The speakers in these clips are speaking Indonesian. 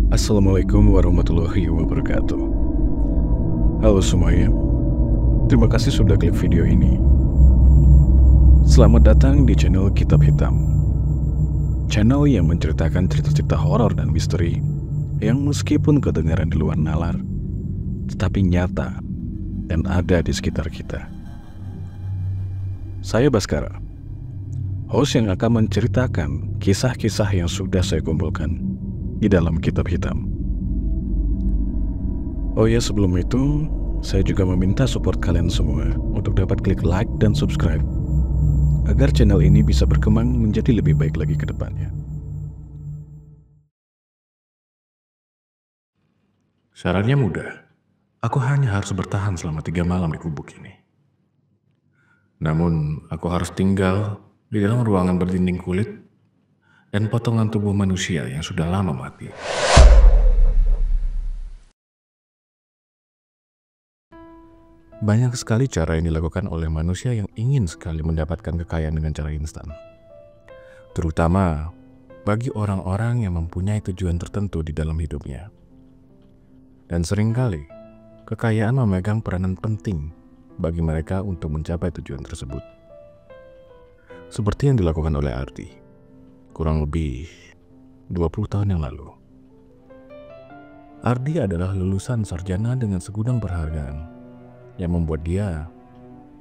Assalamualaikum warahmatullahi wabarakatuh. Halo semuanya, terima kasih sudah klik video ini. Selamat datang di channel Kitab Hitam, channel yang menceritakan cerita-cerita horor dan misteri yang meskipun kedengaran di luar nalar, tetapi nyata dan ada di sekitar kita. Saya Baskara, host yang akan menceritakan kisah-kisah yang sudah saya kumpulkan di dalam Kitab Hitam. Oh ya, sebelum itu saya juga meminta support kalian semua untuk dapat klik like dan subscribe agar channel ini bisa berkembang menjadi lebih baik lagi ke depannya. Syaratnya mudah. Aku hanya harus bertahan selama 3 malam di gubuk ini. Namun, aku harus tinggal di dalam ruangan berdinding kulit dan potongan tubuh manusia yang sudah lama mati. Banyak sekali cara yang dilakukan oleh manusia yang ingin sekali mendapatkan kekayaan dengan cara instan. Terutama bagi orang-orang yang mempunyai tujuan tertentu di dalam hidupnya. Dan seringkali, kekayaan memegang peranan penting bagi mereka untuk mencapai tujuan tersebut. Seperti yang dilakukan oleh Ardi, kurang lebih 20 tahun yang lalu. Ardi adalah lulusan sarjana dengan segudang penghargaan yang membuat dia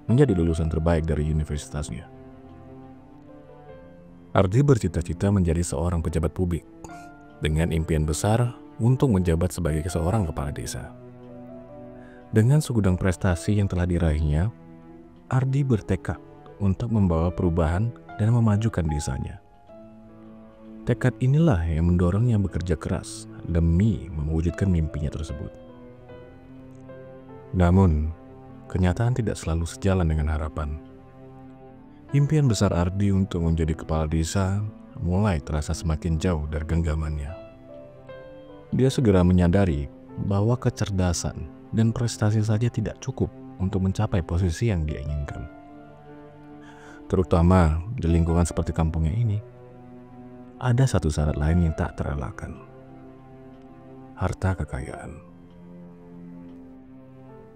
menjadi lulusan terbaik dari universitasnya. Ardi bercita-cita menjadi seorang pejabat publik dengan impian besar untuk menjabat sebagai seorang kepala desa. Dengan segudang prestasi yang telah diraihnya, Ardi bertekad untuk membawa perubahan dan memajukan desanya. Tekad inilah yang mendorongnya bekerja keras demi mewujudkan mimpinya tersebut. Namun, kenyataan tidak selalu sejalan dengan harapan. Impian besar Ardi untuk menjadi kepala desa mulai terasa semakin jauh dari genggamannya. Dia segera menyadari bahwa kecerdasan dan prestasi saja tidak cukup untuk mencapai posisi yang dia inginkan. Terutama di lingkungan seperti kampungnya ini. Ada satu syarat lain yang tak terelakkan. Harta kekayaan.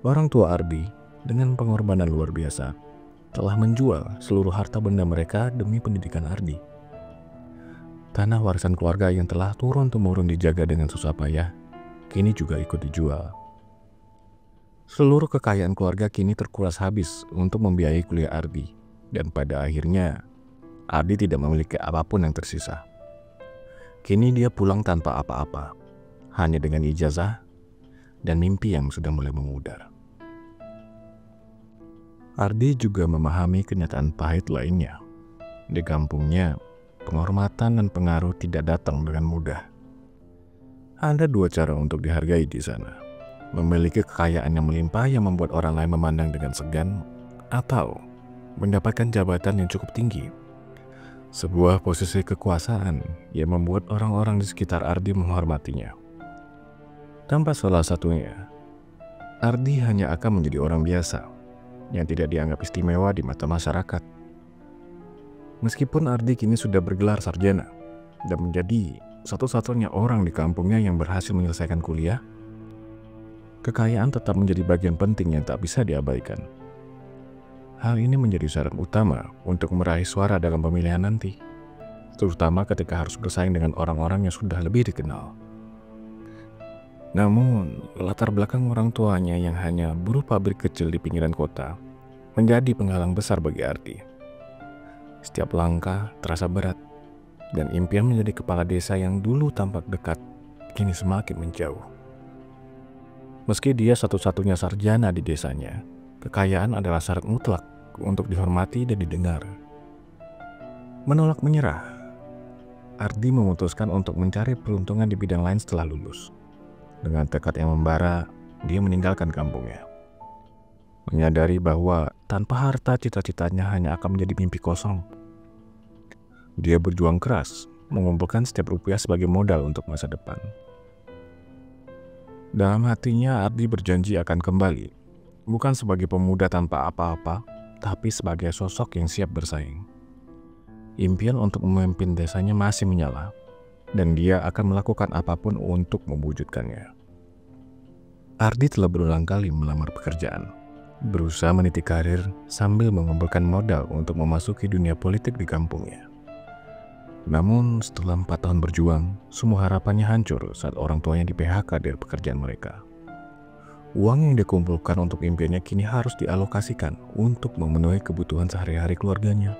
Orang tua Ardi dengan pengorbanan luar biasa telah menjual seluruh harta benda mereka demi pendidikan Ardi. Tanah warisan keluarga yang telah turun-temurun dijaga dengan susah payah kini juga ikut dijual. Seluruh kekayaan keluarga kini terkuras habis untuk membiayai kuliah Ardi, dan pada akhirnya Ardi tidak memiliki apapun yang tersisa. Kini dia pulang tanpa apa-apa, hanya dengan ijazah dan mimpi yang sudah mulai memudar. Ardi juga memahami kenyataan pahit lainnya. Di kampungnya, penghormatan dan pengaruh tidak datang dengan mudah. Ada 2 cara untuk dihargai di sana. Memiliki kekayaan yang melimpah yang membuat orang lain memandang dengan segan, atau mendapatkan jabatan yang cukup tinggi. Sebuah posisi kekuasaan yang membuat orang-orang di sekitar Ardi menghormatinya. Tanpa salah satunya, Ardi hanya akan menjadi orang biasa yang tidak dianggap istimewa di mata masyarakat. Meskipun Ardi kini sudah bergelar sarjana dan menjadi satu-satunya orang di kampungnya yang berhasil menyelesaikan kuliah, kekayaan tetap menjadi bagian penting yang tak bisa diabaikan. Hal ini menjadi syarat utama untuk meraih suara dalam pemilihan nanti, terutama ketika harus bersaing dengan orang-orang yang sudah lebih dikenal. Namun, latar belakang orang tuanya yang hanya buruh pabrik kecil di pinggiran kota menjadi penghalang besar bagi Ardi. Setiap langkah terasa berat, dan impian menjadi kepala desa yang dulu tampak dekat kini semakin menjauh. Meski dia satu-satunya sarjana di desanya, kekayaan adalah syarat mutlak untuk dihormati dan didengar. Menolak menyerah, Ardi memutuskan untuk mencari peruntungan di bidang lain setelah lulus. Dengan tekad yang membara, dia meninggalkan kampungnya. Menyadari bahwa tanpa harta cita-citanya hanya akan menjadi mimpi kosong. Dia berjuang keras, mengumpulkan setiap rupiah sebagai modal untuk masa depan. Dalam hatinya, Ardi berjanji akan kembali, bukan sebagai pemuda tanpa apa-apa, tapi sebagai sosok yang siap bersaing. Impian untuk memimpin desanya masih menyala, dan dia akan melakukan apapun untuk mewujudkannya. Ardi telah berulang kali melamar pekerjaan, berusaha meniti karir sambil mengumpulkan modal untuk memasuki dunia politik di kampungnya. Namun setelah 4 tahun berjuang, semua harapannya hancur saat orang tuanya di PHK dari pekerjaan mereka. Uang yang dikumpulkan untuk impiannya kini harus dialokasikan untuk memenuhi kebutuhan sehari-hari keluarganya.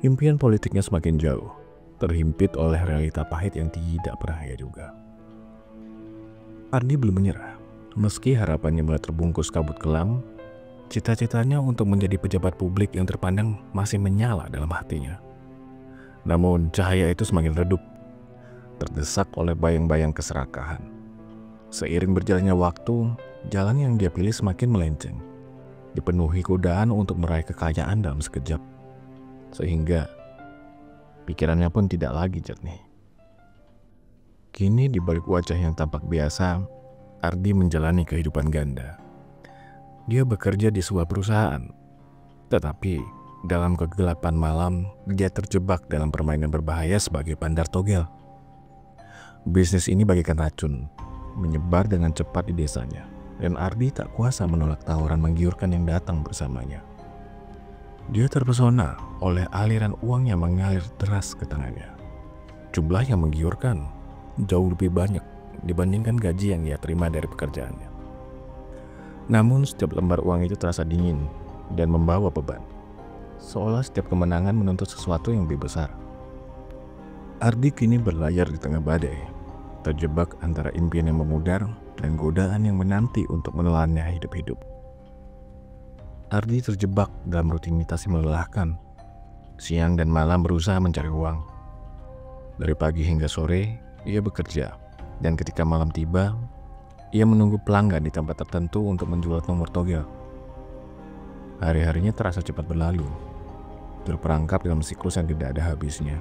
Impian politiknya semakin jauh, terhimpit oleh realita pahit yang tidak pernah ia duga. Ardi belum menyerah. Meski harapannya mulai terbungkus kabut kelam, cita-citanya untuk menjadi pejabat publik yang terpandang masih menyala dalam hatinya. Namun cahaya itu semakin redup, terdesak oleh bayang-bayang keserakahan. Seiring berjalannya waktu, jalan yang dia pilih semakin melenceng, dipenuhi godaan untuk meraih kekayaan dalam sekejap, sehingga pikirannya pun tidak lagi jernih. Kini di balik wajah yang tampak biasa, Ardi menjalani kehidupan ganda. Dia bekerja di sebuah perusahaan, tetapi dalam kegelapan malam, dia terjebak dalam permainan berbahaya sebagai bandar togel. Bisnis ini bagaikan racun, menyebar dengan cepat di desanya, dan Ardi tak kuasa menolak tawaran menggiurkan yang datang bersamanya. Dia terpesona oleh aliran uang yang mengalir deras ke tangannya. Jumlah yang menggiurkan jauh lebih banyak dibandingkan gaji yang ia terima dari pekerjaannya. Namun setiap lembar uang itu terasa dingin dan membawa beban, seolah setiap kemenangan menuntut sesuatu yang lebih besar. Ardi kini berlayar di tengah badai, terjebak antara impian yang memudar dan godaan yang menanti untuk menelannya hidup-hidup. Ardi terjebak dalam rutinitas yang melelahkan. Siang dan malam berusaha mencari uang. Dari pagi hingga sore, ia bekerja, dan ketika malam tiba, ia menunggu pelanggan di tempat tertentu untuk menjual nomor togel. Hari-harinya terasa cepat berlalu, terperangkap dalam siklus yang tidak ada habisnya.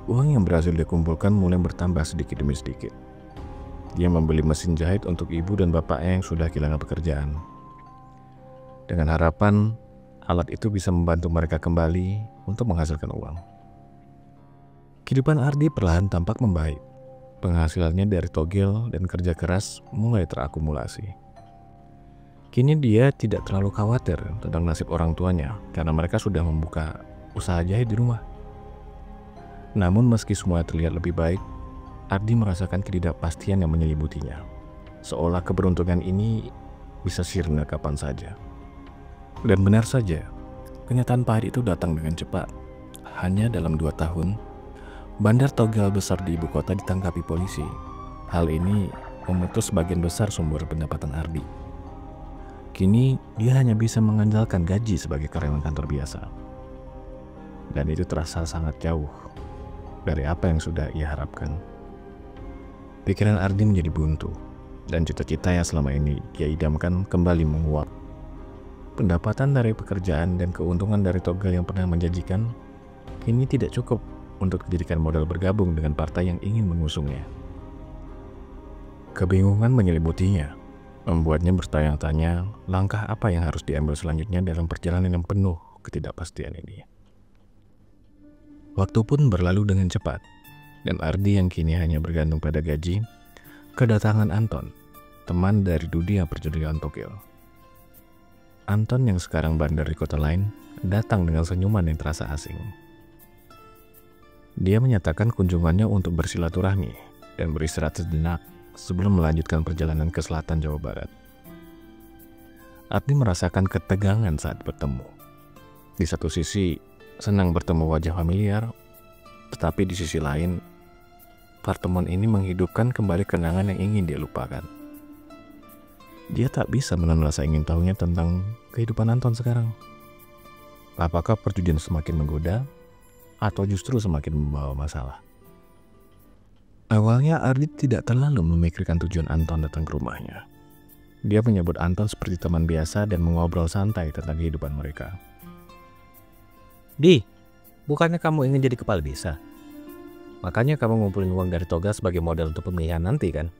Uang yang berhasil dikumpulkan mulai bertambah sedikit demi sedikit. Dia membeli mesin jahit untuk ibu dan bapaknya yang sudah kehilangan pekerjaan, dengan harapan alat itu bisa membantu mereka kembali untuk menghasilkan uang. Kehidupan Ardi perlahan tampak membaik. Penghasilannya dari togel dan kerja keras mulai terakumulasi. Kini dia tidak terlalu khawatir tentang nasib orang tuanya karena mereka sudah membuka usaha jahit di rumah. Namun meski semua terlihat lebih baik, Ardi merasakan ketidakpastian yang menyelibutinya, seolah keberuntungan ini bisa sirna kapan saja. Dan benar saja, kenyataan pahit itu datang dengan cepat. Hanya dalam 2 tahun, bandar togel besar di ibu kota ditangkapi polisi. Hal ini memutus sebagian besar sumber pendapatan Ardi. Kini dia hanya bisa mengandalkan gaji sebagai karyawan kantor biasa. Dan itu terasa sangat jauh dari apa yang sudah ia harapkan. Pikiran Ardi menjadi buntu, dan cita-cita yang selama ini ia idamkan kembali menguap. Pendapatan dari pekerjaan dan keuntungan dari togel yang pernah menjanjikan kini tidak cukup untuk dijadikan modal bergabung dengan partai yang ingin mengusungnya. Kebingungan menyelibutinya, membuatnya bertanya-tanya langkah apa yang harus diambil selanjutnya dalam perjalanan yang penuh ketidakpastian ini. Waktu pun berlalu dengan cepat, dan Ardi yang kini hanya bergantung pada gaji, kedatangan Anton, teman dari dunia perjudian togel. Anton yang sekarang bandar di kota lain, datang dengan senyuman yang terasa asing. Dia menyatakan kunjungannya untuk bersilaturahmi dan beristirahat sejenak sebelum melanjutkan perjalanan ke selatan Jawa Barat. Ardi merasakan ketegangan saat bertemu. Di satu sisi, senang bertemu wajah familiar, tetapi di sisi lain, pertemuan ini menghidupkan kembali kenangan yang ingin dia lupakan. Dia tak bisa menahan rasa ingin tahunya tentang kehidupan Anton sekarang. Apakah perjudian semakin menggoda, atau justru semakin membawa masalah? Awalnya Ardi tidak terlalu memikirkan tujuan Anton datang ke rumahnya. Dia menyebut Anton seperti teman biasa dan mengobrol santai tentang kehidupan mereka. Di, bukannya kamu ingin jadi kepala desa? Makanya kamu ngumpulin uang dari toga sebagai modal untuk pemilihan nanti kan?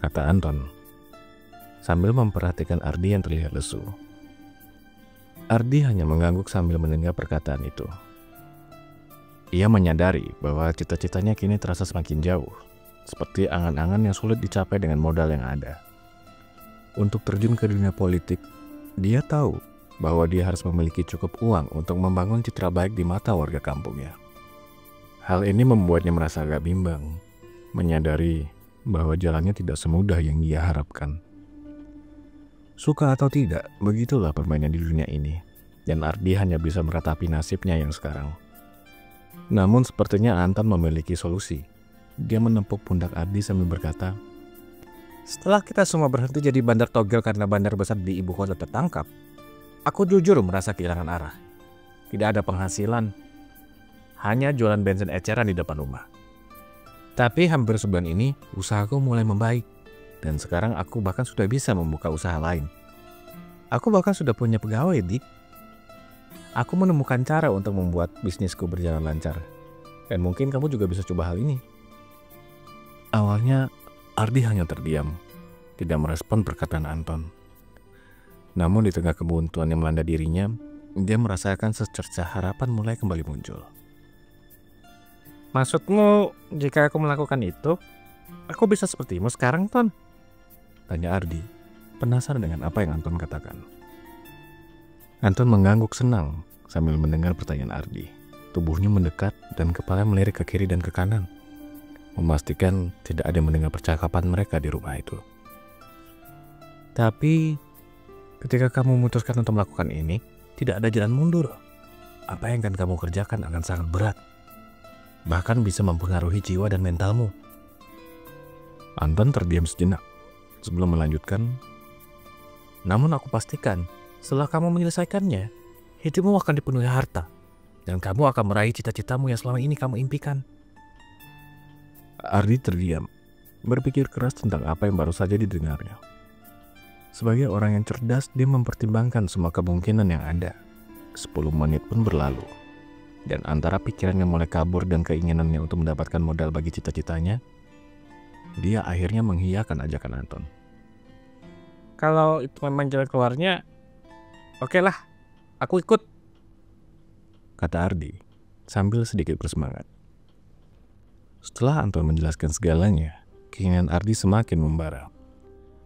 Kata Anton, sambil memperhatikan Ardi yang terlihat lesu. Ardi hanya mengangguk sambil mendengar perkataan itu. Ia menyadari bahwa cita-citanya kini terasa semakin jauh, seperti angan-angan yang sulit dicapai dengan modal yang ada. Untuk terjun ke dunia politik, dia tahu bahwa dia harus memiliki cukup uang untuk membangun citra baik di mata warga kampungnya. Hal ini membuatnya merasa agak bimbang, menyadari bahwa jalannya tidak semudah yang ia harapkan. Suka atau tidak, begitulah permainan di dunia ini, dan Ardi hanya bisa meratapi nasibnya yang sekarang. Namun sepertinya Anton memiliki solusi. Dia menepuk pundak Ardi sambil berkata, Setelah kita semua berhenti jadi bandar togel karena bandar besar di ibu kota tertangkap, aku jujur merasa kehilangan arah. Tidak ada penghasilan, hanya jualan bensin eceran di depan rumah. Tapi hampir sebulan ini, usahaku mulai membaik. Dan sekarang aku bahkan sudah bisa membuka usaha lain. Aku bahkan sudah punya pegawai, Dik. Aku menemukan cara untuk membuat bisnisku berjalan lancar. Dan mungkin kamu juga bisa coba hal ini. Awalnya, Ardi hanya terdiam, tidak merespon perkataan Anton. Namun di tengah kebuntuan yang melanda dirinya, dia merasakan secercah harapan mulai kembali muncul. Maksudmu, jika aku melakukan itu, aku bisa sepertimu sekarang, Ton? Tanya Ardi, penasaran dengan apa yang Anton katakan. Anton mengangguk senang sambil mendengar pertanyaan Ardi. Tubuhnya mendekat dan kepala melirik ke kiri dan ke kanan, memastikan tidak ada yang mendengar percakapan mereka di rumah itu. Tapi, ketika kamu memutuskan untuk melakukan ini, tidak ada jalan mundur. Apa yang akan kamu kerjakan akan sangat berat. Bahkan bisa mempengaruhi jiwa dan mentalmu. Anton terdiam sejenak sebelum melanjutkan. Namun aku pastikan, setelah kamu menyelesaikannya, hidupmu akan dipenuhi harta. Dan kamu akan meraih cita-citamu yang selama ini kamu impikan. Ardi terdiam, berpikir keras tentang apa yang baru saja didengarnya. Sebagai orang yang cerdas, dia mempertimbangkan semua kemungkinan yang ada. 10 menit pun berlalu. Dan antara pikirannya mulai kabur dan keinginannya untuk mendapatkan modal bagi cita-citanya, dia akhirnya mengiyakan ajakan Anton. Kalau itu memang jalan keluarnya, oke lah, aku ikut. Kata Ardi, sambil sedikit bersemangat. Setelah Anton menjelaskan segalanya, keinginan Ardi semakin membara.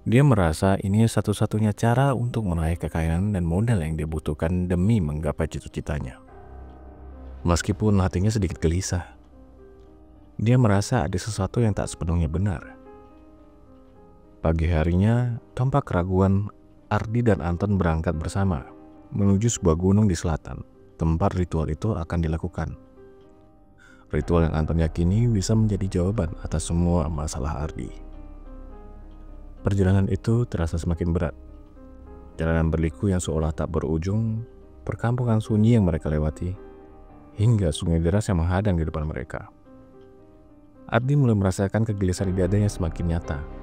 Dia merasa ini satu-satunya cara untuk meraih kekayaan dan modal yang dia butuhkan demi menggapai cita-citanya. Meskipun hatinya sedikit gelisah, dia merasa ada sesuatu yang tak sepenuhnya benar. Pagi harinya, tanpa keraguan, Ardi dan Anton berangkat bersama menuju sebuah gunung di selatan, tempat ritual itu akan dilakukan. Ritual yang Anton yakini bisa menjadi jawaban atas semua masalah Ardi. Perjalanan itu terasa semakin berat. Jalanan berliku yang seolah tak berujung, perkampungan sunyi yang mereka lewati, hingga sungai deras yang menghadang di depan mereka. Ardi mulai merasakan kegelisahan di dadanya semakin nyata.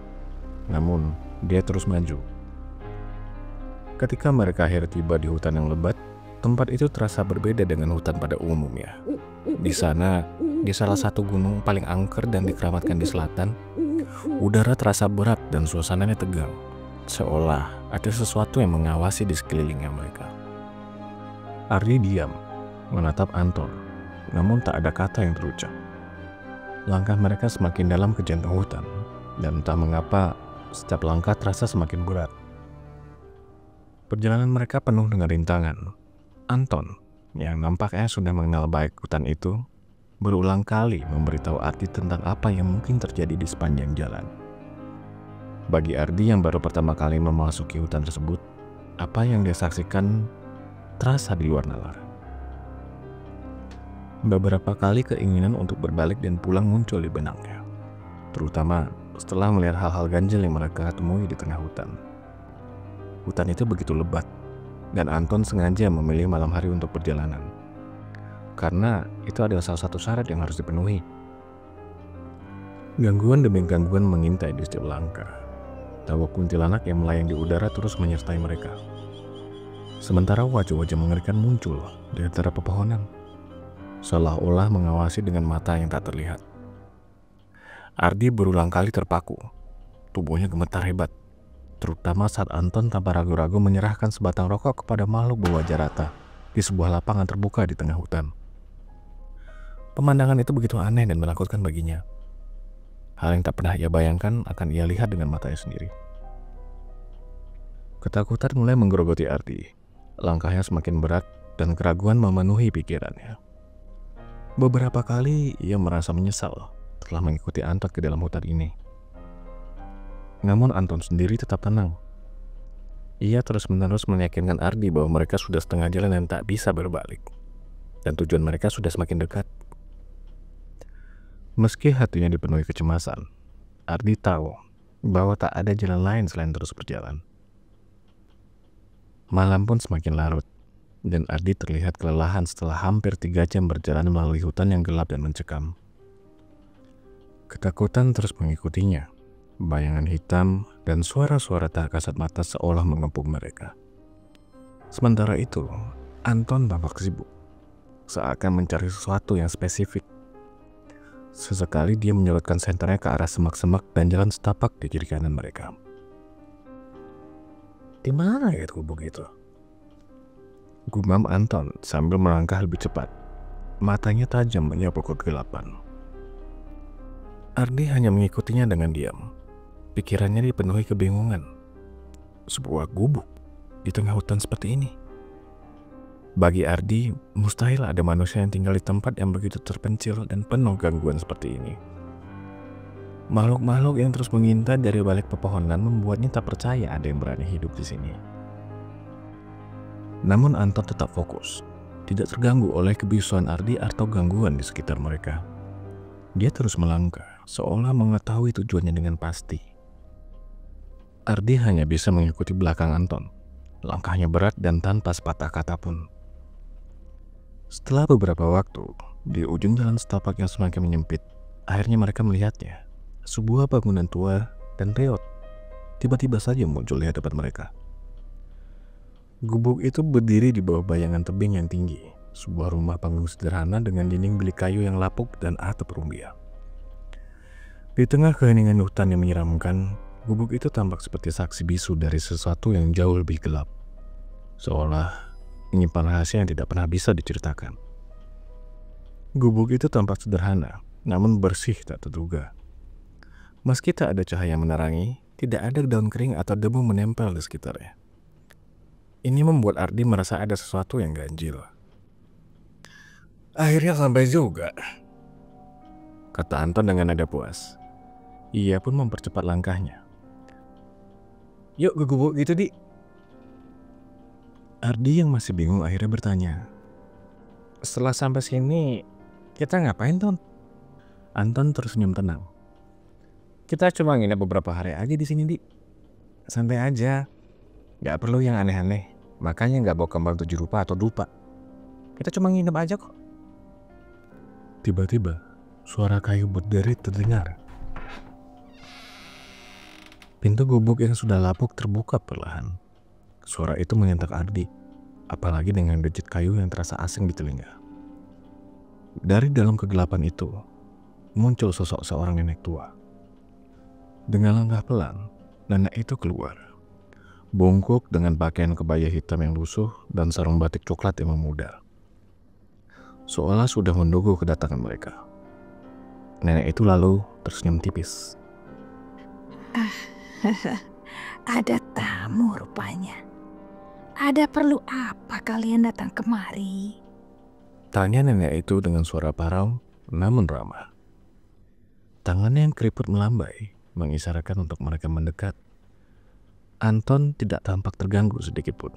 Namun, dia terus maju. Ketika mereka akhirnya tiba di hutan yang lebat, tempat itu terasa berbeda dengan hutan pada umumnya. Di sana, di salah satu gunung paling angker dan dikeramatkan di selatan, udara terasa berat dan suasananya tegang, seolah ada sesuatu yang mengawasi di sekelilingnya mereka. Ardi diam, menatap Anton, namun tak ada kata yang terucap. Langkah mereka semakin dalam ke jantung hutan, dan entah mengapa setiap langkah terasa semakin berat. Perjalanan mereka penuh dengan rintangan. Anton, yang nampaknya sudah mengenal baik hutan itu, berulang kali memberitahu Ardi tentang apa yang mungkin terjadi di sepanjang jalan. Bagi Ardi yang baru pertama kali memasuki hutan tersebut, apa yang dia saksikan terasa di luar nalar. Beberapa kali keinginan untuk berbalik dan pulang muncul di benaknya, terutama setelah melihat hal-hal ganjil yang mereka temui di tengah hutan. Hutan itu begitu lebat, dan Anton sengaja memilih malam hari untuk perjalanan, karena itu adalah salah satu syarat yang harus dipenuhi. Gangguan demi gangguan mengintai di setiap langkah. Tawa kuntilanak yang melayang di udara terus menyertai mereka. Sementara wajah-wajah mengerikan muncul di antara pepohonan, seolah-olah mengawasi dengan mata yang tak terlihat. Ardi berulang kali terpaku. Tubuhnya gemetar hebat, terutama saat Anton tanpa ragu-ragu menyerahkan sebatang rokok kepada makhluk berwajah rata di sebuah lapangan terbuka di tengah hutan. Pemandangan itu begitu aneh dan menakutkan baginya. Hal yang tak pernah ia bayangkan akan ia lihat dengan matanya sendiri. Ketakutan mulai menggerogoti Ardi. Langkahnya semakin berat dan keraguan memenuhi pikirannya. Beberapa kali ia merasa menyesal telah mengikuti Anton ke dalam hutan ini. Namun Anton sendiri tetap tenang. Ia terus-menerus meyakinkan Ardi bahwa mereka sudah setengah jalan dan tak bisa berbalik. Dan tujuan mereka sudah semakin dekat. Meski hatinya dipenuhi kecemasan, Ardi tahu bahwa tak ada jalan lain selain terus berjalan. Malam pun semakin larut, dan Ardi terlihat kelelahan setelah hampir 3 jam berjalan melalui hutan yang gelap dan mencekam. Ketakutan terus mengikutinya. Bayangan hitam dan suara-suara tak kasat mata seolah mengepung mereka. Sementara itu, Anton tampak sibuk, seakan mencari sesuatu yang spesifik. Sesekali dia menyorotkan senternya ke arah semak-semak dan jalan setapak di kiri kanan mereka. Di mana ya gubuk itu? Gumam Anton sambil melangkah lebih cepat. Matanya tajam menyapu kegelapan. Ardi hanya mengikutinya dengan diam. Pikirannya dipenuhi kebingungan. Sebuah gubuk di tengah hutan seperti ini. Bagi Ardi, mustahil ada manusia yang tinggal di tempat yang begitu terpencil dan penuh gangguan seperti ini. Makhluk-makhluk yang terus mengintai dari balik pepohonan membuatnya tak percaya ada yang berani hidup di sini. Namun Anton tetap fokus, tidak terganggu oleh kebisuan Ardi atau gangguan di sekitar mereka. Dia terus melangkah, seolah mengetahui tujuannya dengan pasti. Ardi hanya bisa mengikuti belakang Anton. Langkahnya berat dan tanpa sepatah kata pun. Setelah beberapa waktu, di ujung jalan setapak yang semakin menyempit, akhirnya mereka melihatnya. Sebuah bangunan tua dan reot tiba-tiba saja muncul di hadapan mereka. Gubuk itu berdiri di bawah bayangan tebing yang tinggi, sebuah rumah panggung sederhana dengan dinding bilik kayu yang lapuk dan atap rumbia. Di tengah keheningan hutan yang menyeramkan, gubuk itu tampak seperti saksi bisu dari sesuatu yang jauh lebih gelap, seolah menyimpan rahasia yang tidak pernah bisa diceritakan. Gubuk itu tampak sederhana, namun bersih tak terduga. Meski tak ada cahaya menerangi, tidak ada daun kering atau debu menempel di sekitarnya. Ini membuat Ardi merasa ada sesuatu yang ganjil. Akhirnya sampai juga, kata Anton dengan nada puas. Ia pun mempercepat langkahnya. Yuk ke gubuk gitu, Di. Ardi yang masih bingung akhirnya bertanya. Setelah sampai sini, kita ngapain, Ton? Anton tersenyum tenang. Kita cuma nginep beberapa hari aja di sini, Di. Santai aja. Gak perlu yang aneh-aneh. Makanya gak bawa kembang 7 rupa atau dupa. Kita cuma nginep aja kok. Tiba-tiba, suara kayu berderit terdengar. Pintu gubuk yang sudah lapuk terbuka perlahan. Suara itu menyentak Ardi, apalagi dengan dejit kayu yang terasa asing di telinga. Dari dalam kegelapan itu, muncul sosok seorang nenek tua. Dengan langkah pelan, nenek itu keluar. Bungkuk dengan pakaian kebaya hitam yang lusuh dan sarung batik coklat yang memudar. Seolah sudah menunggu kedatangan mereka. Nenek itu lalu tersenyum tipis. Ada tamu rupanya. Ada perlu apa kalian datang kemari? Tanya nenek itu dengan suara parau namun ramah. Tangannya yang keriput melambai mengisyaratkan untuk mereka mendekat. Anton tidak tampak terganggu sedikit pun.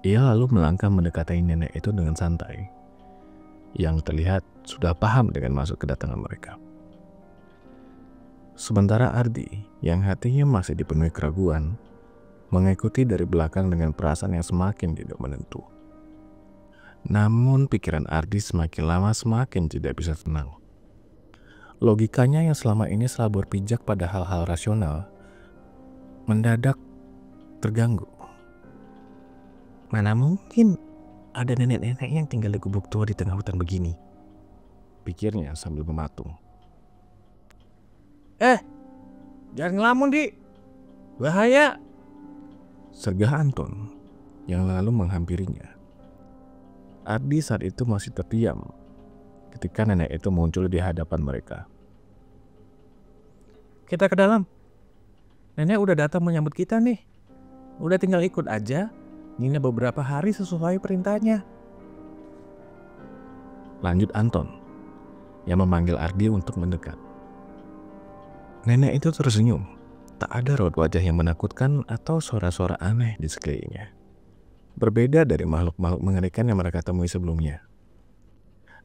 Ia lalu melangkah mendekati nenek itu dengan santai. Yang terlihat sudah paham dengan maksud kedatangan mereka. Sementara Ardi, yang hatinya masih dipenuhi keraguan, mengikuti dari belakang dengan perasaan yang semakin tidak menentu. Namun pikiran Ardi semakin lama semakin tidak bisa tenang. Logikanya yang selama ini selalu berpijak pada hal-hal rasional, mendadak terganggu. Mana mungkin ada nenek-nenek yang tinggal di gubuk tua di tengah hutan begini? Pikirnya sambil mematung. Jangan ngelamun, Di. Bahaya. Sergah Anton yang lalu menghampirinya. Ardi saat itu masih terdiam. ketika nenek itu muncul di hadapan mereka. Kita ke dalam. Nenek udah datang menyambut kita nih. Udah tinggal ikut aja. Nginep beberapa hari sesuai perintahnya. Lanjut Anton, yang memanggil Ardi untuk mendekat. Nenek itu tersenyum. Tak ada raut wajah yang menakutkan atau suara-suara aneh di sekelilingnya. Berbeda dari makhluk-makhluk mengerikan yang mereka temui sebelumnya.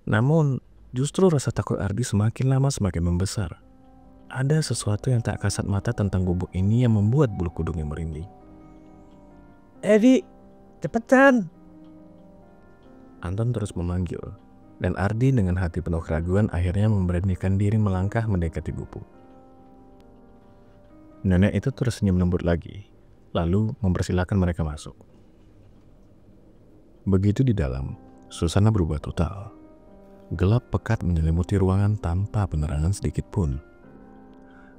Namun, justru rasa takut Ardi semakin lama semakin membesar. Ada sesuatu yang tak kasat mata tentang gubuk ini yang membuat bulu kudungnya merinding. Edi, cepetan. Anton terus memanggil, dan Ardi dengan hati penuh keraguan akhirnya memberanikan diri melangkah mendekati gubuk. Nenek itu tersenyum lembut lagi, lalu mempersilahkan mereka masuk. Begitu di dalam, suasana berubah total. Gelap pekat menyelimuti ruangan tanpa penerangan sedikit pun.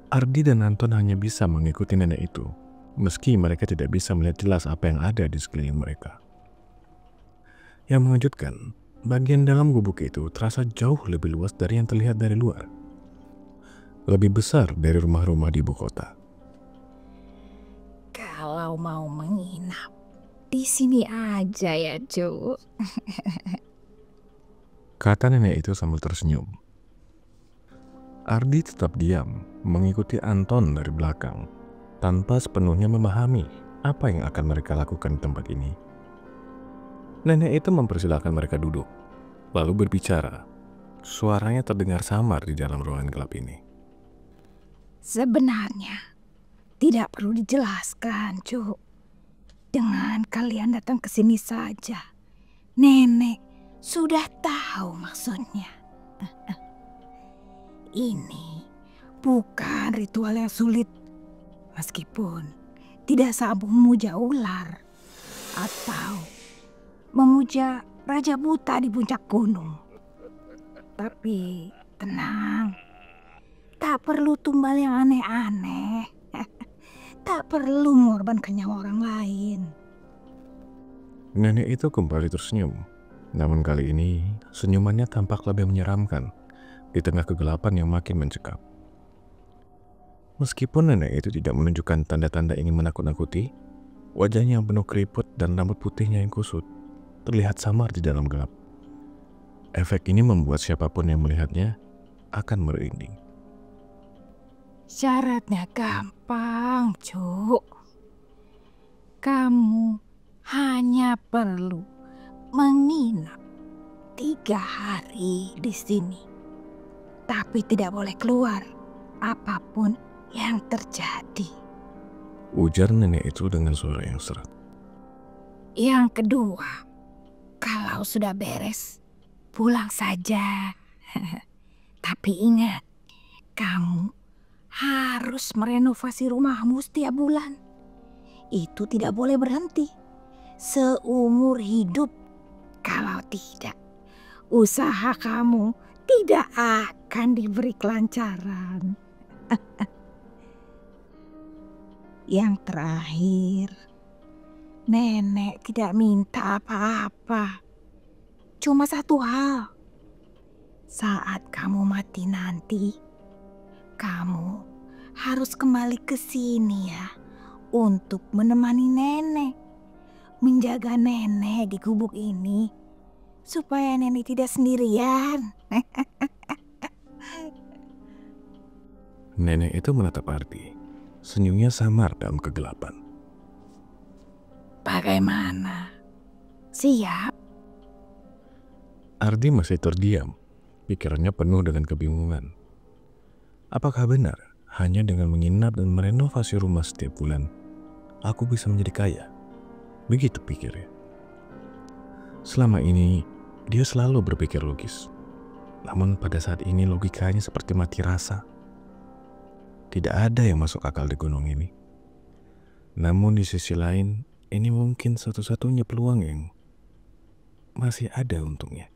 Ardi dan Anton hanya bisa mengikuti nenek itu, meski mereka tidak bisa melihat jelas apa yang ada di sekeliling mereka. Yang mengejutkan, bagian dalam gubuk itu terasa jauh lebih luas dari yang terlihat dari luar. Lebih besar dari rumah-rumah di ibu kota. Kalau mau menginap, di sini aja ya, Cu. Kata nenek itu sambil tersenyum. Ardi tetap diam, mengikuti Anton dari belakang, tanpa sepenuhnya memahami apa yang akan mereka lakukan di tempat ini. Nenek itu mempersilahkan mereka duduk, lalu berbicara. Suaranya terdengar samar di dalam ruangan gelap ini. Sebenarnya tidak perlu dijelaskan, Cu. Dengan kalian datang ke sini saja, nenek sudah tahu maksudnya. Ini bukan ritual yang sulit, meskipun tidak sama memuja ular atau memuja Raja Buta di puncak gunung. Tapi tenang, tak perlu tumbal yang aneh-aneh. Tak perlu mengorbankan nyawa orang lain. Nenek itu kembali tersenyum, namun kali ini senyumannya tampak lebih menyeramkan di tengah kegelapan yang makin mencekam. Meskipun nenek itu tidak menunjukkan tanda-tanda ingin menakut-nakuti, wajahnya yang penuh keriput dan rambut putihnya yang kusut terlihat samar di dalam gelap. Efek ini membuat siapapun yang melihatnya akan merinding. Syaratnya gampang, Cuk. Kamu hanya perlu menginap 3 hari di sini. Tapi tidak boleh keluar apapun yang terjadi. Ujar nenek itu dengan suara yang serak. Yang kedua, kalau sudah beres, pulang saja. Tapi ingat, kamu harus merenovasi rumahmu setiap bulan. Itu tidak boleh berhenti seumur hidup. Kalau tidak, usaha kamu tidak akan diberi kelancaran. Yang terakhir, nenek tidak minta apa-apa. Cuma satu hal. Saat kamu mati nanti, kamu harus kembali ke sini ya untuk menemani nenek. Menjaga nenek di gubuk ini supaya nenek tidak sendirian. Nenek itu menatap Ardi. Senyumnya samar dalam kegelapan. Bagaimana? Siap? Ardi masih terdiam. Pikirannya penuh dengan kebingungan. Apakah benar hanya dengan menginap dan merenovasi rumah setiap bulan, aku bisa menjadi kaya? Begitu pikirnya. Selama ini, dia selalu berpikir logis. Namun pada saat ini logikanya seperti mati rasa. Tidak ada yang masuk akal di gunung ini. Namun di sisi lain, ini mungkin satu-satunya peluang yang masih ada untungnya.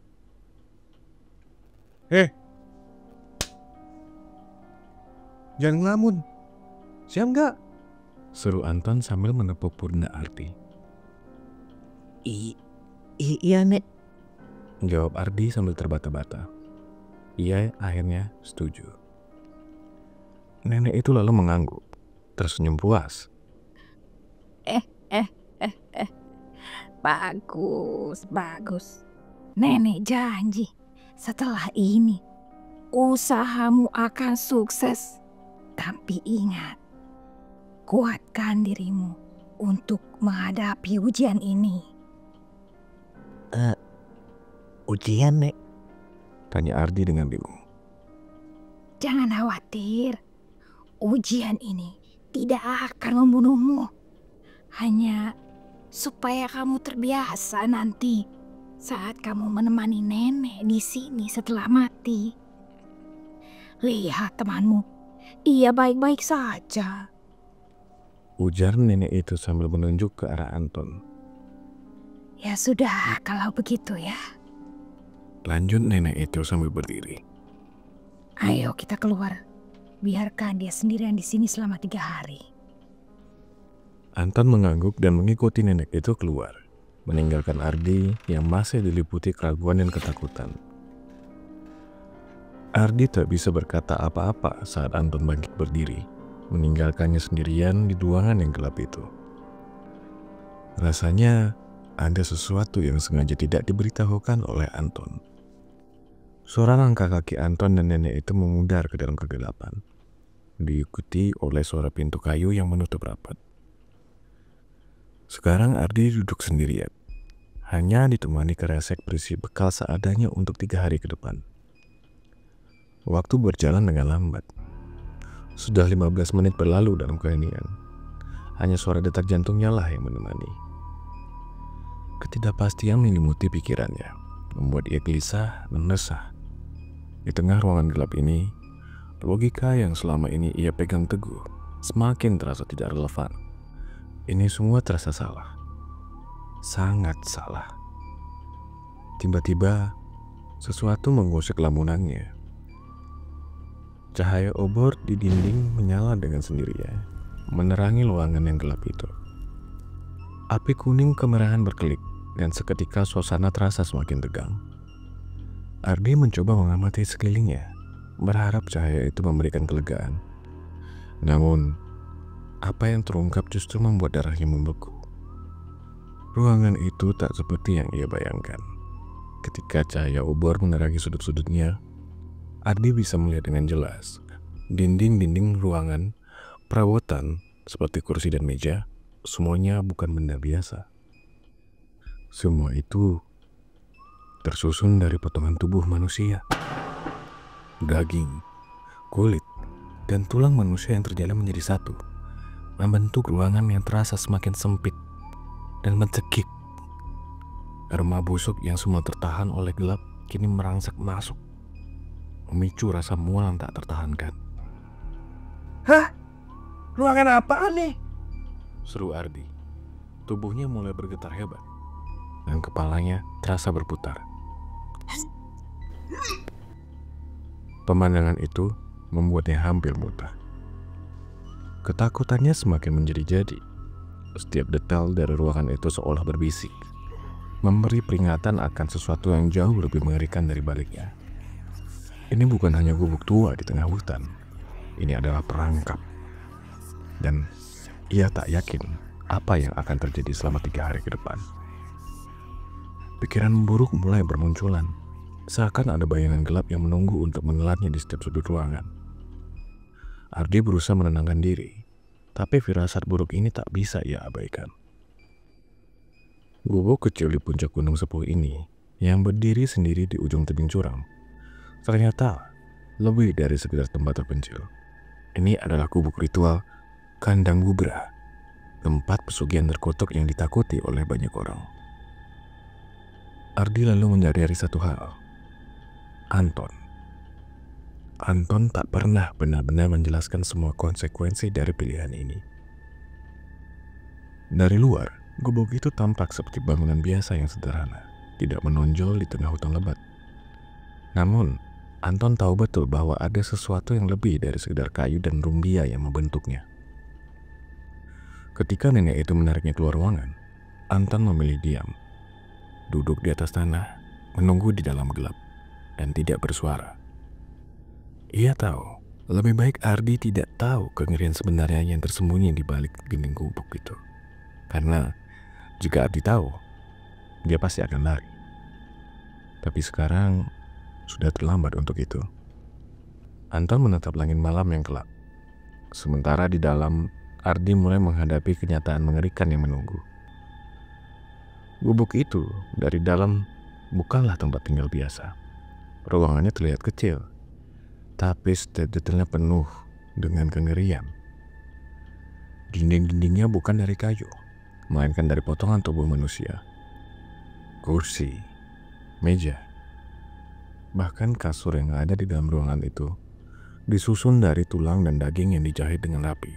Jangan ngelamun. Siap nggak? Seru Anton sambil menepuk pundak Ardi. Iya, Nek. Jawab Ardi sambil terbata-bata. Ia akhirnya setuju. Nenek itu lalu mengangguk, tersenyum puas. Bagus, bagus. Nenek janji setelah ini usahamu akan sukses. Tapi ingat, kuatkan dirimu untuk menghadapi ujian ini. Ujian, Nek? Tanya Ardi dengan bingung. Jangan khawatir, ujian ini tidak akan membunuhmu. Hanya supaya kamu terbiasa nanti saat kamu menemani nenek di sini setelah mati. Lihat temanmu, ia baik-baik saja. Ujar nenek itu sambil menunjuk ke arah Anton. Ya sudah, kalau begitu ya. Lanjut nenek itu sambil berdiri. Ayo kita keluar. Biarkan dia sendirian di sini selama 3 hari. Anton mengangguk dan mengikuti nenek itu keluar, meninggalkan Ardi yang masih diliputi keraguan dan ketakutan. Ardi tak bisa berkata apa-apa saat Anton bangkit berdiri, meninggalkannya sendirian di ruangan yang gelap itu. Rasanya ada sesuatu yang sengaja tidak diberitahukan oleh Anton. Suara langkah kaki Anton dan nenek itu memudar ke dalam kegelapan, diikuti oleh suara pintu kayu yang menutup rapat. Sekarang Ardi duduk sendirian, hanya ditemani kresek berisi bekal seadanya untuk 3 hari ke depan. Waktu berjalan dengan lambat. Sudah 15 menit berlalu dalam keheningan. Hanya suara detak jantungnya lah yang menemani. Ketidakpastian menyelimuti pikirannya, membuat ia gelisah dan resah. Di tengah ruangan gelap ini, logika yang selama ini ia pegang teguh semakin terasa tidak relevan. Ini semua terasa salah. Sangat salah. Tiba-tiba, sesuatu menggosok lamunannya. Cahaya obor di dinding menyala dengan sendirinya, menerangi ruangan yang gelap itu. Api kuning kemerahan berkelip, dan seketika suasana terasa semakin tegang. Ardi mencoba mengamati sekelilingnya, berharap cahaya itu memberikan kelegaan. Namun, apa yang terungkap justru membuat darahnya membeku. Ruangan itu tak seperti yang ia bayangkan. Ketika cahaya obor menerangi sudut-sudutnya, Ardi bisa melihat dengan jelas dinding-dinding ruangan, perabotan seperti kursi dan meja, semuanya bukan benda biasa. Semua itu tersusun dari potongan tubuh manusia. Daging, kulit, dan tulang manusia yang terjalin menjadi satu, membentuk ruangan yang terasa semakin sempit dan mencekik. Aroma busuk yang semula tertahan oleh gelap kini merangsek masuk, memicu rasa mual yang tak tertahankan. Hah? Ruangan apaan nih? Seru Ardi. Tubuhnya mulai bergetar hebat, dan kepalanya terasa berputar. Pemandangan itu membuatnya hampir muntah. Ketakutannya semakin menjadi-jadi. Setiap detail dari ruangan itu seolah berbisik, memberi peringatan akan sesuatu yang jauh lebih mengerikan dari baliknya. Ini bukan hanya gubuk tua di tengah hutan. Ini adalah perangkap. Dan ia tak yakin apa yang akan terjadi selama 3 hari ke depan. Pikiran buruk mulai bermunculan, seakan ada bayangan gelap yang menunggu untuk menelannya di setiap sudut ruangan. Ardi berusaha menenangkan diri, tapi firasat buruk ini tak bisa ia abaikan. Gubuk kecil di puncak gunung sepuh ini, yang berdiri sendiri di ujung tebing curam, ternyata lebih dari sekedar tempat terpencil. Ini adalah gubuk ritual Kandang Bubra, tempat pesugihan terkutuk yang ditakuti oleh banyak orang. Ardi lalu menyadari satu hal. Anton tak pernah benar-benar menjelaskan semua konsekuensi dari pilihan ini. Dari luar, gubuk itu tampak seperti bangunan biasa yang sederhana, tidak menonjol di tengah hutan lebat. Namun, Anton tahu betul bahwa ada sesuatu yang lebih dari sekedar kayu dan rumbia yang membentuknya. Ketika nenek itu menariknya keluar ruangan, Anton memilih diam, duduk di atas tanah, menunggu di dalam gelap, dan tidak bersuara. Ia tahu, lebih baik Ardi tidak tahu kengerian sebenarnya yang tersembunyi di balik dinding gubuk itu. Karena jika Ardi tahu, dia pasti akan lari. Tapi sekarang sudah terlambat untuk itu. Anton menatap langit malam yang gelap. Sementara di dalam, Ardi mulai menghadapi kenyataan mengerikan yang menunggu. Gubuk itu dari dalam bukanlah tempat tinggal biasa. Ruangannya terlihat kecil, tapi setiap detailnya penuh dengan kengerian. Dinding-dindingnya bukan dari kayu, melainkan dari potongan tubuh manusia. Kursi, meja, bahkan kasur yang ada di dalam ruangan itu disusun dari tulang dan daging yang dijahit dengan rapi.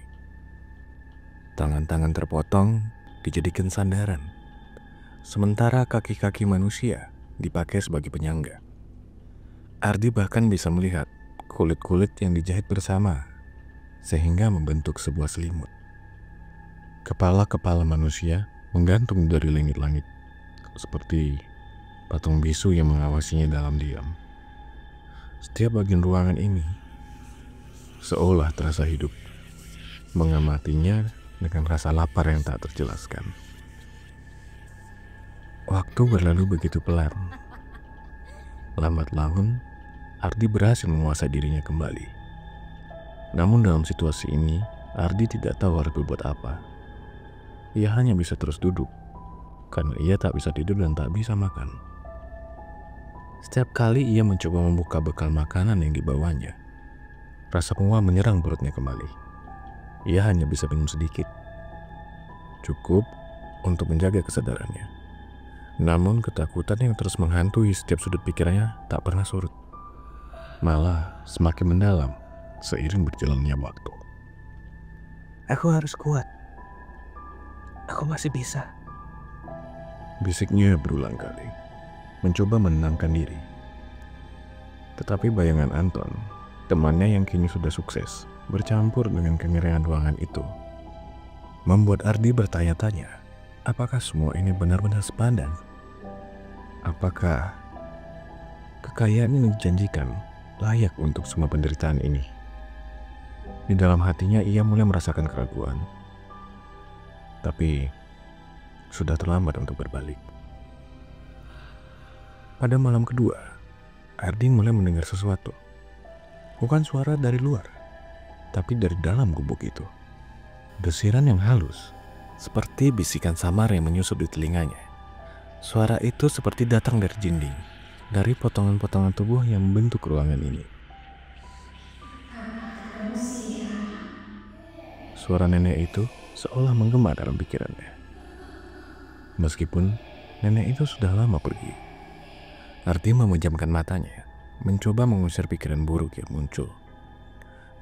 Tangan-tangan terpotong dijadikan sandaran, sementara kaki-kaki manusia dipakai sebagai penyangga. Ardi bahkan bisa melihat kulit-kulit yang dijahit bersama sehingga membentuk sebuah selimut. Kepala-kepala manusia menggantung dari langit-langit seperti patung bisu yang mengawasinya dalam diam. Setiap bagian ruangan ini seolah terasa hidup, mengamatinya dengan rasa lapar yang tak terjelaskan. Waktu berlalu begitu pelan. Lambat laun, Ardi berhasil menguasai dirinya kembali. Namun dalam situasi ini, Ardi tidak tahu harus berbuat apa. Ia hanya bisa terus duduk, karena ia tak bisa tidur dan tak bisa makan. Setiap kali ia mencoba membuka bekal makanan yang dibawanya, rasa mual menyerang perutnya kembali. Ia hanya bisa minum sedikit, cukup untuk menjaga kesadarannya. Namun ketakutan yang terus menghantui setiap sudut pikirannya tak pernah surut. Malah semakin mendalam seiring berjalannya waktu. Aku harus kuat. Aku masih bisa. Bisiknya berulang kali, mencoba menenangkan diri. Tetapi bayangan Anton, temannya yang kini sudah sukses, bercampur dengan kengerian ruangan itu, membuat Ardi bertanya-tanya, apakah semua ini benar-benar sepadan? Apakah kekayaan yang dijanjikan layak untuk semua penderitaan ini? Di dalam hatinya ia mulai merasakan keraguan. Tapi sudah terlambat untuk berbalik. Pada malam kedua, Ardi mulai mendengar sesuatu. Bukan suara dari luar, tapi dari dalam gubuk itu. Desiran yang halus, seperti bisikan samar yang menyusup di telinganya. Suara itu seperti datang dari dinding, dari potongan-potongan tubuh yang membentuk ruangan ini. Suara nenek itu seolah menggema dalam pikirannya. Meskipun nenek itu sudah lama pergi, Ardi memejamkan matanya, mencoba mengusir pikiran buruk yang muncul.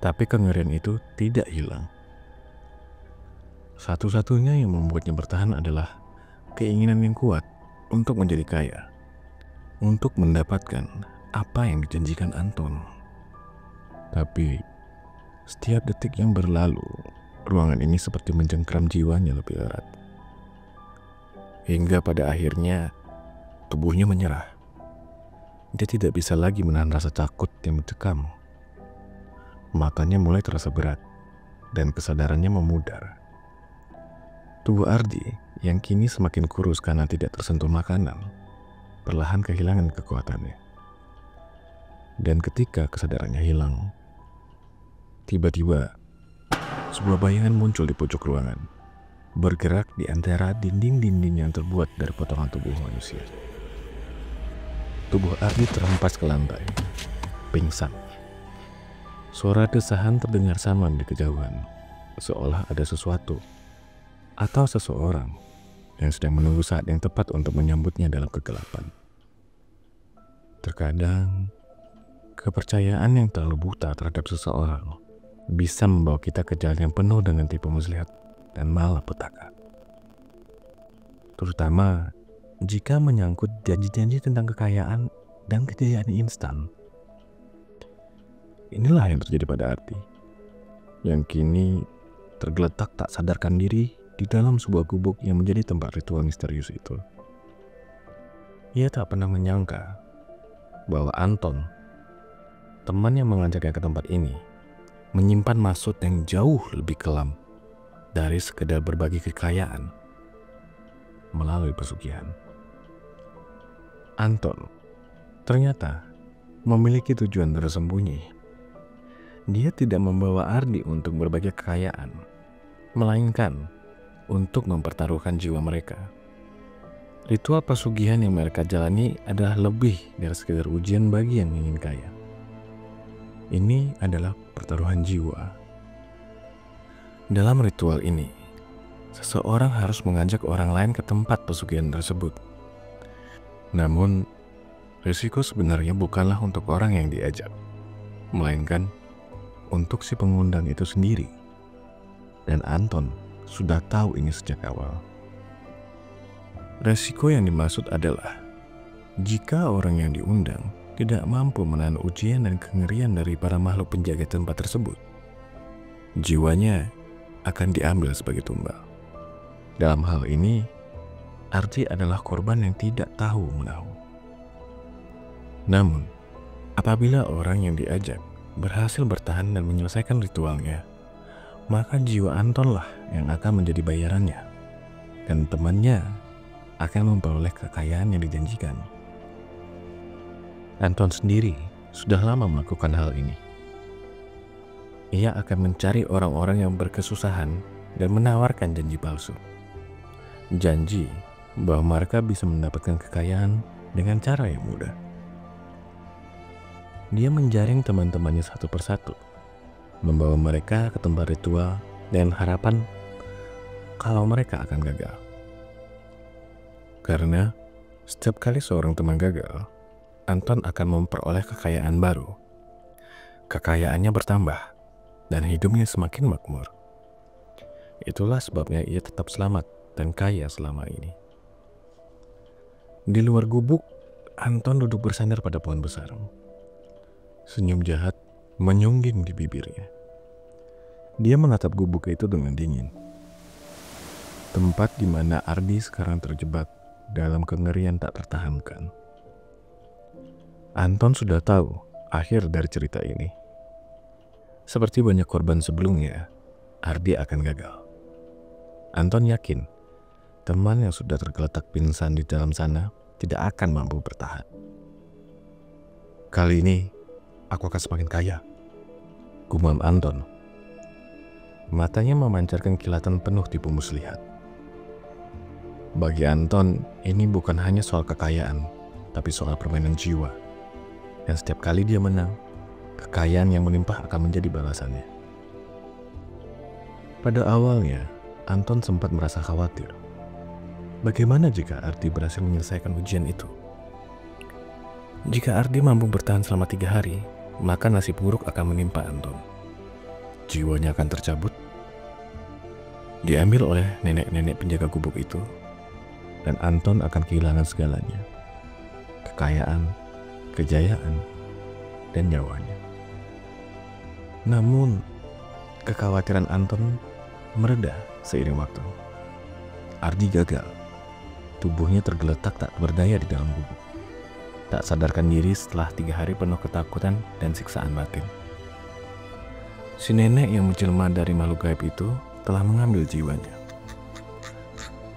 Tapi kengerian itu tidak hilang. Satu-satunya yang membuatnya bertahan adalah keinginan yang kuat untuk menjadi kaya, untuk mendapatkan apa yang dijanjikan Anton. Tapi setiap detik yang berlalu, ruangan ini seperti mencengkram jiwanya lebih erat. Hingga pada akhirnya tubuhnya menyerah. Dia tidak bisa lagi menahan rasa takut yang mencekam. Matanya mulai terasa berat dan kesadarannya memudar. Tubuh Ardi yang kini semakin kurus karena tidak tersentuh makanan, perlahan kehilangan kekuatannya. Dan ketika kesadarannya hilang, tiba-tiba sebuah bayangan muncul di pojok ruangan, bergerak di antara dinding-dinding yang terbuat dari potongan tubuh manusia. Tubuh Ardi terhempas ke lantai, pingsan. Suara desahan terdengar samar di kejauhan, seolah ada sesuatu atau seseorang yang sedang menunggu saat yang tepat untuk menyambutnya dalam kegelapan. Terkadang, kepercayaan yang terlalu buta terhadap seseorang bisa membawa kita ke jalan yang penuh dengan tipu muslihat dan malapetaka. Terutama jika menyangkut janji-janji tentang kekayaan dan kejayaan instan. Inilah yang terjadi pada Ardi, yang kini tergeletak tak sadarkan diri di dalam sebuah gubuk yang menjadi tempat ritual misterius itu. Ia tak pernah menyangka bahwa Anton teman yang mengajaknya ke tempat ini menyimpan maksud yang jauh lebih kelam dari sekedar berbagi kekayaan melalui pesugihan. Anton ternyata memiliki tujuan tersembunyi. Dia tidak membawa Ardi untuk berbagi kekayaan, melainkan untuk mempertaruhkan jiwa mereka. Ritual pesugihan yang mereka jalani adalah lebih dari sekedar ujian bagi yang ingin kaya. Ini adalah pertaruhan jiwa. Dalam ritual ini, seseorang harus mengajak orang lain ke tempat pesugihan tersebut. Namun, risiko sebenarnya bukanlah untuk orang yang diajak, melainkan untuk si pengundang itu sendiri. Dan Anton sudah tahu ini sejak awal. Resiko yang dimaksud adalah jika orang yang diundang tidak mampu menahan ujian dan kengerian dari para makhluk penjaga tempat tersebut, jiwanya akan diambil sebagai tumbal. Dalam hal ini, Ardi adalah korban yang tidak tahu menahu. Namun, apabila orang yang diajak berhasil bertahan dan menyelesaikan ritualnya, maka jiwa Anton lah yang akan menjadi bayarannya, dan temannya akan memperoleh kekayaan yang dijanjikan. Anton sendiri sudah lama melakukan hal ini. Ia akan mencari orang-orang yang berkesusahan dan menawarkan janji palsu. Janji bahwa mereka bisa mendapatkan kekayaan dengan cara yang mudah. Dia menjaring teman-temannya satu persatu, membawa mereka ke tempat ritual dengan harapan kalau mereka akan gagal. Karena setiap kali seorang teman gagal, Anton akan memperoleh kekayaan baru. Kekayaannya bertambah dan hidupnya semakin makmur. Itulah sebabnya ia tetap selamat dan kaya selama ini. Di luar gubuk, Anton duduk bersandar pada pohon besar. Senyum jahat menyungging di bibirnya. Dia menatap gubuk itu dengan dingin. Tempat di mana Ardi sekarang terjebak dalam kengerian tak tertahankan. Anton sudah tahu akhir dari cerita ini. Seperti banyak korban sebelumnya, Ardi akan gagal. Anton yakin teman yang sudah tergeletak pingsan di dalam sana tidak akan mampu bertahan. Kali ini, aku akan semakin kaya, gumam Anton. Matanya memancarkan kilatan penuh tipu muslihat. Bagi Anton, ini bukan hanya soal kekayaan, tapi soal permainan jiwa. Dan setiap kali dia menang, kekayaan yang melimpah akan menjadi balasannya. Pada awalnya, Anton sempat merasa khawatir. Bagaimana jika Ardi berhasil menyelesaikan ujian itu? Jika Ardi mampu bertahan selama 3 hari, maka nasib buruk akan menimpa Anton. Jiwanya akan tercabut, diambil oleh nenek-nenek penjaga gubuk itu, dan Anton akan kehilangan segalanya. Kekayaan, kejayaan, dan nyawanya. Namun, kekhawatiran Anton mereda seiring waktu. Ardi gagal. Tubuhnya tergeletak tak berdaya di dalam gubuk. Tak sadarkan diri setelah 3 hari penuh ketakutan dan siksaan batin. Si nenek yang menjelma dari makhluk gaib itu telah mengambil jiwanya.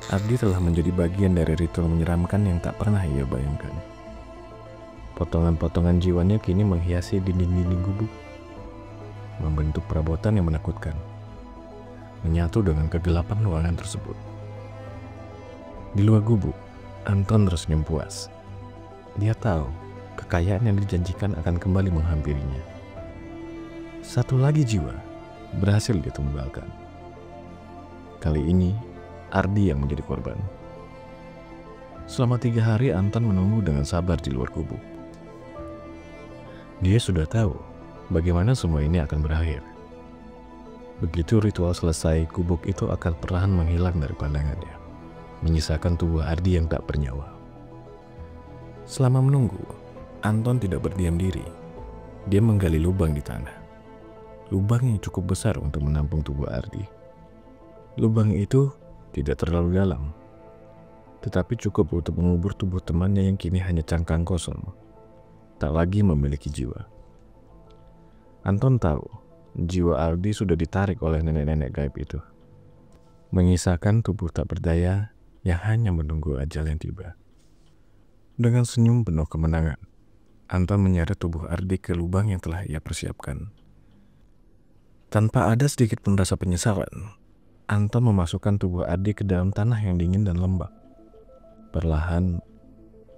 Ardi telah menjadi bagian dari ritual menyeramkan yang tak pernah ia bayangkan. Potongan-potongan jiwanya kini menghiasi dinding-dinding gubuk, membentuk perabotan yang menakutkan, menyatu dengan kegelapan ruangan tersebut. Di luar gubuk, Anton tersenyum puas. Dia tahu kekayaan yang dijanjikan akan kembali menghampirinya. Satu lagi jiwa berhasil ditunggalkan. Kali ini, Ardi yang menjadi korban. Selama 3 hari Anton menunggu dengan sabar di luar gubuk. Dia sudah tahu bagaimana semua ini akan berakhir. Begitu ritual selesai, gubuk itu akan perlahan menghilang dari pandangannya, menyisakan tubuh Ardi yang tak bernyawa. Selama menunggu, Anton tidak berdiam diri. Dia menggali lubang di tanah. Lubang yang cukup besar untuk menampung tubuh Ardi. Lubang itu tidak terlalu dalam, tetapi cukup untuk mengubur tubuh temannya yang kini hanya cangkang kosong, tak lagi memiliki jiwa. Anton tahu jiwa Ardi sudah ditarik oleh nenek-nenek gaib itu, mengisahkan tubuh tak berdaya yang hanya menunggu ajal yang tiba. Dengan senyum penuh kemenangan, Anton menyeret tubuh Ardi ke lubang yang telah ia persiapkan. Tanpa ada sedikit pun rasa penyesalan, Anton memasukkan tubuh Ardi ke dalam tanah yang dingin dan lembab. Perlahan,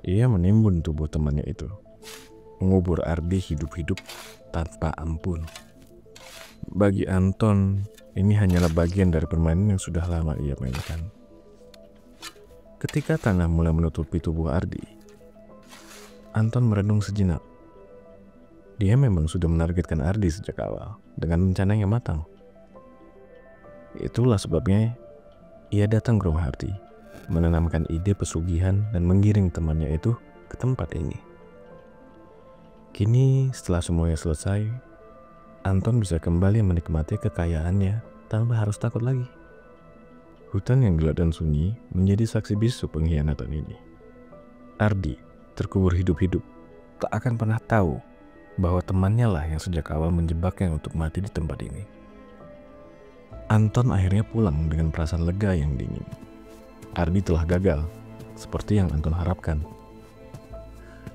ia menimbun tubuh temannya itu, mengubur Ardi hidup-hidup tanpa ampun. Bagi Anton, ini hanyalah bagian dari permainan yang sudah lama ia mainkan. Ketika tanah mulai menutupi tubuh Ardi, Anton merenung sejenak. Dia memang sudah menargetkan Ardi sejak awal dengan rencana yang matang. Itulah sebabnya ia datang ke rumah Ardi, menanamkan ide pesugihan dan menggiring temannya itu ke tempat ini. Kini setelah semuanya selesai, Anton bisa kembali menikmati kekayaannya tanpa harus takut lagi. Hutan yang gelap dan sunyi menjadi saksi bisu pengkhianatan ini. Ardi terkubur hidup-hidup, tak akan pernah tahu bahwa temannya lah yang sejak awal menjebaknya untuk mati di tempat ini. Anton akhirnya pulang dengan perasaan lega yang dingin. Ardi telah gagal, seperti yang Anton harapkan.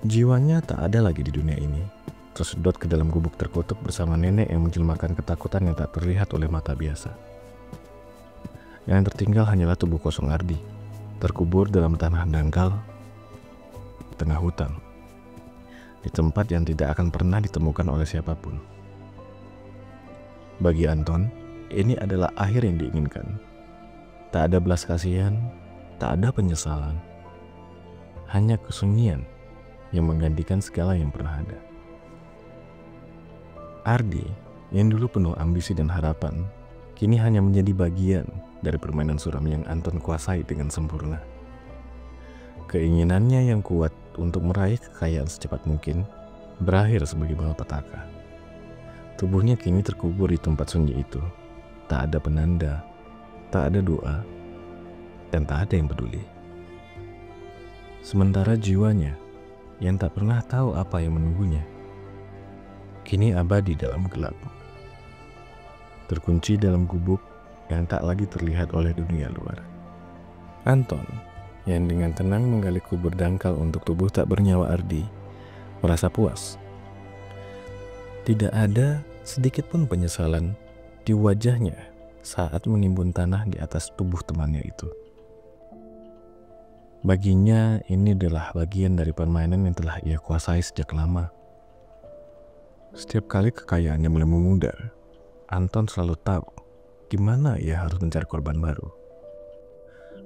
Jiwanya tak ada lagi di dunia ini, tersedot ke dalam gubuk terkutuk bersama nenek yang menjelmakan ketakutan yang tak terlihat oleh mata biasa. Yang tertinggal hanyalah tubuh kosong Ardi, terkubur dalam tanah dangkal di tengah hutan, di tempat yang tidak akan pernah ditemukan oleh siapapun. Bagi Anton, ini adalah akhir yang diinginkan. Tak ada belas kasihan, tak ada penyesalan, hanya kesunyian yang menggantikan segala yang pernah ada. Ardi yang dulu penuh ambisi dan harapan, kini hanya menjadi bagian dari permainan suram yang Anton kuasai dengan sempurna. Keinginannya yang kuat untuk meraih kekayaan secepat mungkin berakhir sebagai malapetaka. Tubuhnya kini terkubur di tempat sunyi itu. Tak ada penanda, tak ada doa, dan tak ada yang peduli. Sementara jiwanya yang tak pernah tahu apa yang menunggunya, kini abadi dalam gelap, terkunci dalam gubuk yang tak lagi terlihat oleh dunia luar. Anton, yang dengan tenang menggali kubur dangkal untuk tubuh tak bernyawa Ardi, merasa puas. Tidak ada sedikit pun penyesalan di wajahnya saat menimbun tanah di atas tubuh temannya itu. Baginya ini adalah bagian dari permainan yang telah ia kuasai sejak lama. Setiap kali kekayaannya mulai memudar, Anton selalu tahu gimana ia harus mencari korban baru.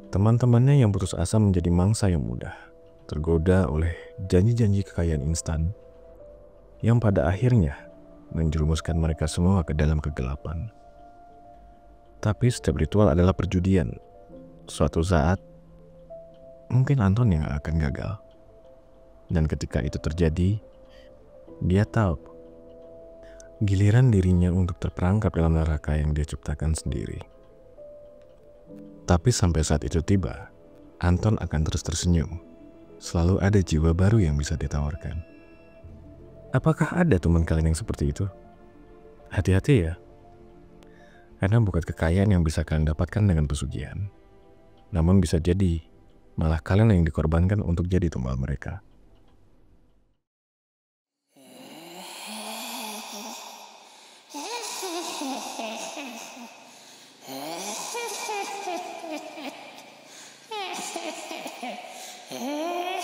Teman-temannya yang putus asa menjadi mangsa yang mudah, tergoda oleh janji-janji kekayaan instan yang pada akhirnya menjerumuskan mereka semua ke dalam kegelapan. Tapi setiap ritual adalah perjudian. Suatu saat, mungkin Anton yang akan gagal. Dan ketika itu terjadi, dia tahu giliran dirinya untuk terperangkap dalam neraka yang dia ciptakan sendiri. Tapi sampai saat itu tiba, Anton akan terus tersenyum. Selalu ada jiwa baru yang bisa ditawarkan. Apakah ada teman kalian yang seperti itu? Hati-hati ya. Karena bukan kekayaan yang bisa kalian dapatkan dengan pesugihan. Namun bisa jadi malah kalian yang dikorbankan untuk jadi tumbal mereka. Hehehe